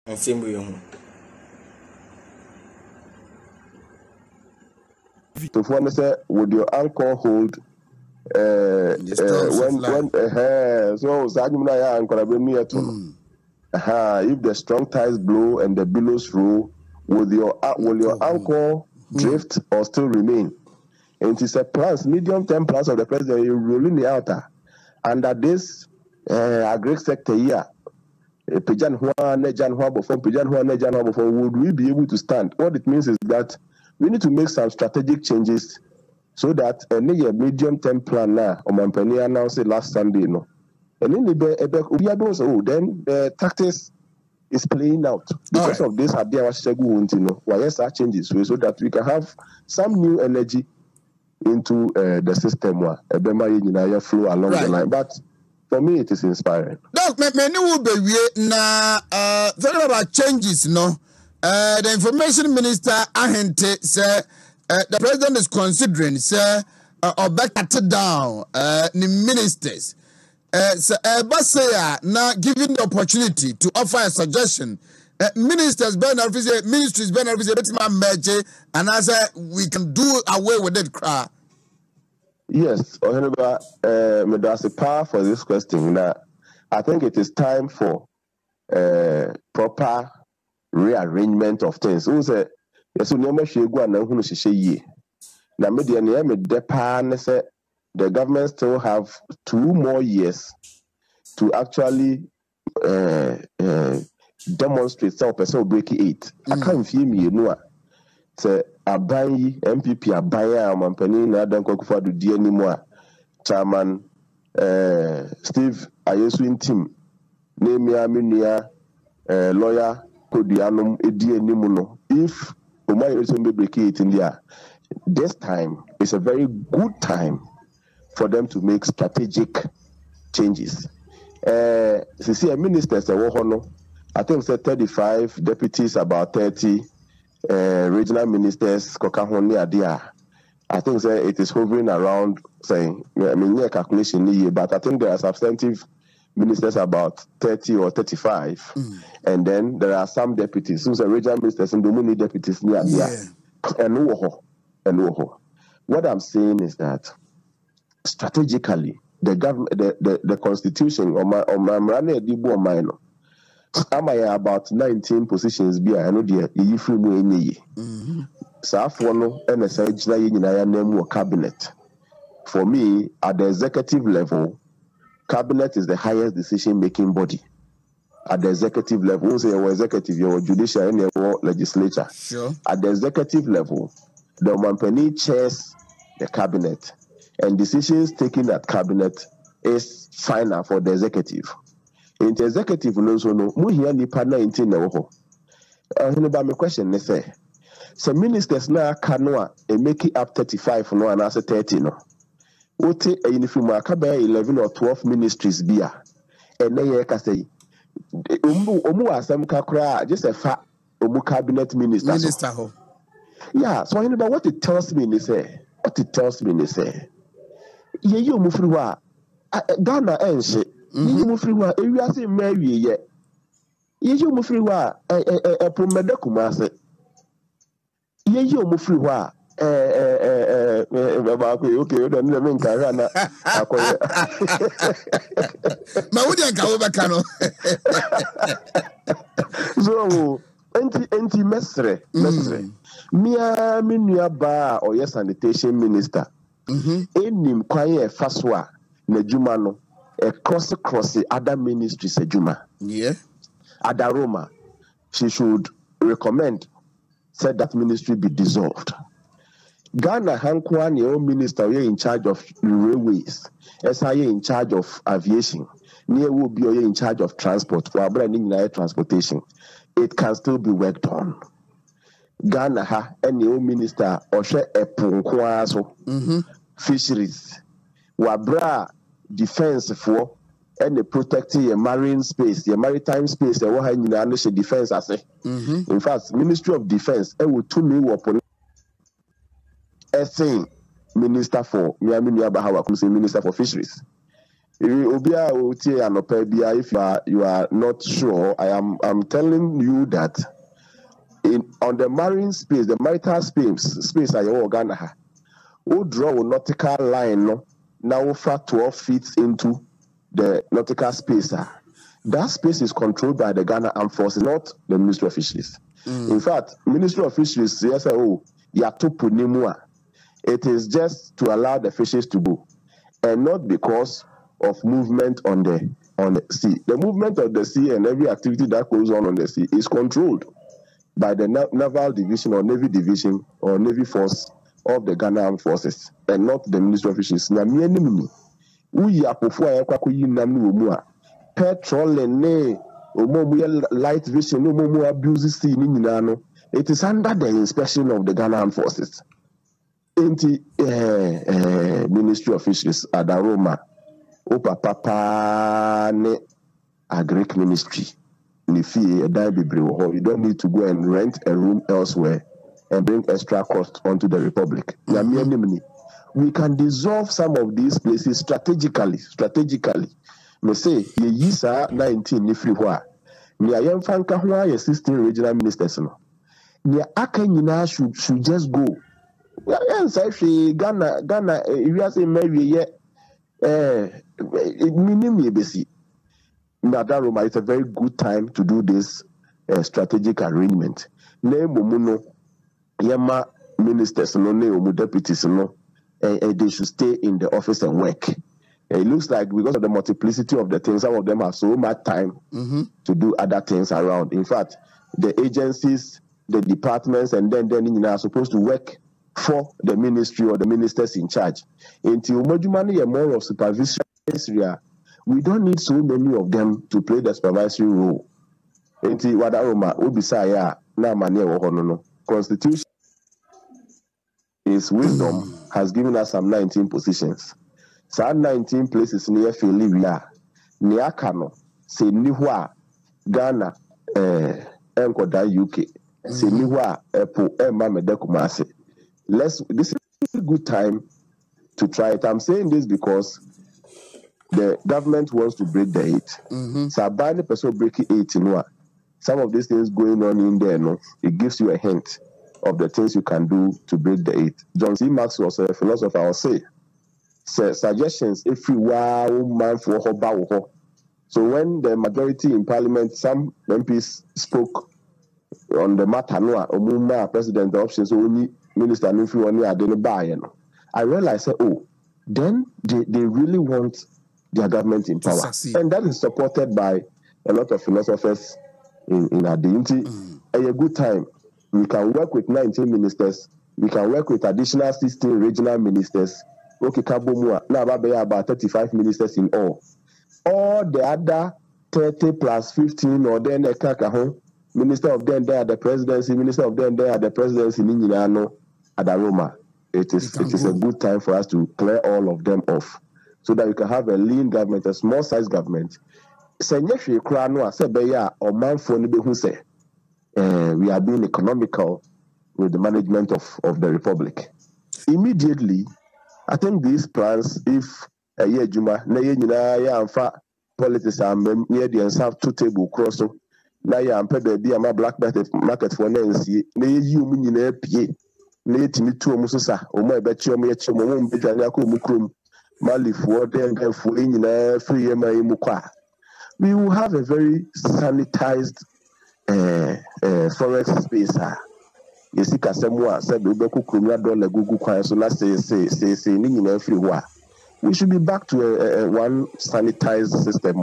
And same way. To one say, would your uncle hold so if the strong tides blow and the billows roll, will your anchor drift or still remain? And it's a plans, medium-term plans of the president rolling the outer under this agri sector here. Would we be able to stand? What it means is that we need to make some strategic changes so that any medium-term plan now, Omampani announced it last Sunday, no. And in the then the tactics is playing out because of this idea why such changes so that we can have some new energy into the system where flow along the line. But for me, it is inspiring. Doc, many will be talking about changes, no. The information minister Ahente said the president is considering or back down the ministers. Now giving the opportunity to offer a suggestion. Ministers, ministries, and I said we can do away with it. Yes, that's a power for this question. Now, I think it is time for proper rearrangement of things. Who say yes? The government still have 2 more years to actually demonstrate self break 8. I can't feel me, you know. Say Abayi MPP Abaya Mampani na dan Akufo Addo di anymore. Chairman Steve Ayesu team Nemia Minia lawyer Kodianum edi animuno. If Omai also break 8 in there, this time is a very good time for them to make strategic changes. See, ministers, I think 35 deputies, about 30 regional ministers. I think it is hovering around saying, calculation, but I think there are substantive ministers about 30 or 35, and then there are some deputies. So the regional ministers and the many deputies near and what I'm saying is that strategically, the government, the constitution, about 19 positions. I know the cabinet. For me, at the executive level, cabinet is the highest decision-making body. At the executive level, say your executive, your judicial, and your legislature. Sure. At the executive level, the Omampani chairs the cabinet. And decisions taken at cabinet is final for the executive. In the executive, no, here nipa 19 na wo. My question is say, so ministers now canoa and make it up 35 no and as 30 no. What a uniform 11 or 12 ministries be and then you can say, omu asem kakra just a fat omu cabinet minister. Yeah, so I know what it tells me is say. What it tells me is say. You mufriwa Ghana ense you mufriwa ewiase mawie ye you mufriwa promede kumase you mufriwa okay don't let me carry na akoye ma wodi anka wo beka no so enti mesre mia menua ba o yes sanitation minister enim kwaye faswa na juma no cross other ministries ejuma Adaroma she should recommend said that ministry be dissolved. Ghana hankwa ne o minister we in charge of railways, SIA in charge of aviation, near will be in charge of transport or branding transportation. It can still be worked on. Ghana ha any minister or share a punkwaso fisheries wabra defense for any protecting your marine space, your maritime space, the one defense as in fact, Ministry of Defense will 2 new weapons a thing minister for Minister for Fisheries. If you are not sure, I'm telling you that on the marine space, the maritime space I Ghana, we draw a nautical line now for 12 feet into the nautical space. That space is controlled by the Ghana Armed Forces, not the Ministry of Fisheries. In fact, Ministry of Fisheries says, it is just to allow the fishes to go, and not because of movement on the sea. The movement of the sea and every activity that goes on the sea is controlled by the Naval Division or Navy Division or Navy Force of the Ghana Armed Forces, and not the Ministry of Fisheries. Petrol and light vision, no more abuses. It is under the inspection of the Ghana Armed Forces. Ministry of Fisheries at Roma, Opa Papa ne Agric Ministry. You don't need to go and rent a room elsewhere and bring extra cost onto the Republic. We can dissolve some of these places strategically. Me say ye yisa 19 ni free hwa ni ayemfanka hwa ye 16 regional ministers no ni aka nyina should just go. Ghana if you say maybe ye minimum besi Nadaroma, it's a very good time to do this strategic arrangement. Ne momuno yema ministers no ne omu deputies no they should stay in the office and work. It looks like because of the multiplicity of the things, some of them have so much time to do other things around. In fact, the agencies, the departments, and then are supposed to work for the ministry or the ministers in charge. Until Mojumani more of supervision, we don't need so many of them to play the supervisory role. Until Wadaroma, Ubisaya, Namane, Constitution is wisdom has given us some 19 positions. So 19 places near Philly, near Kano, say Nihua, Ghana, Enkoda, UK, say Nihua, Epo, Emma Medekumase. This is a good time to try it. I'm saying this because the government wants to break the 8. So by the person breaking 8 in what? Some of these things going on in there, no, it gives you a hint of the things you can do to break the 8. John C. Maxwell, a philosopher, will say, suggestions if you are man for hoba. So when the majority in parliament, some MPs spoke on the matter, no, Omuma president options, only minister, if you only didn't buy. I realized, then they really want their government in power, and that is supported by a lot of philosophers in Adinti. A good time. We can work with 19 ministers. We can work with additional 16 regional ministers. Okay, Kabomua, now about 35 ministers in all. All the other 30 plus 15 or then a Kakaho, minister of them there at the presidency, minister of them there at the presidency in Inano at Roma. It is a good time for us to clear all of them off so that we can have a lean government, a small size government. We are being economical with the management of the Republic. Immediately, I think these plans, if a year Juma, na ye politics and near the and two table cross, na ya ampe be a black market for Nancy, na you mean in a pie, na timi to Musa, or my betcha, me chum, Bejanako Mukrum, Mali for them and for in free Mukwa. We will have a very sanitized forest space. You see, Casamua said, we should be back to one sanitized system.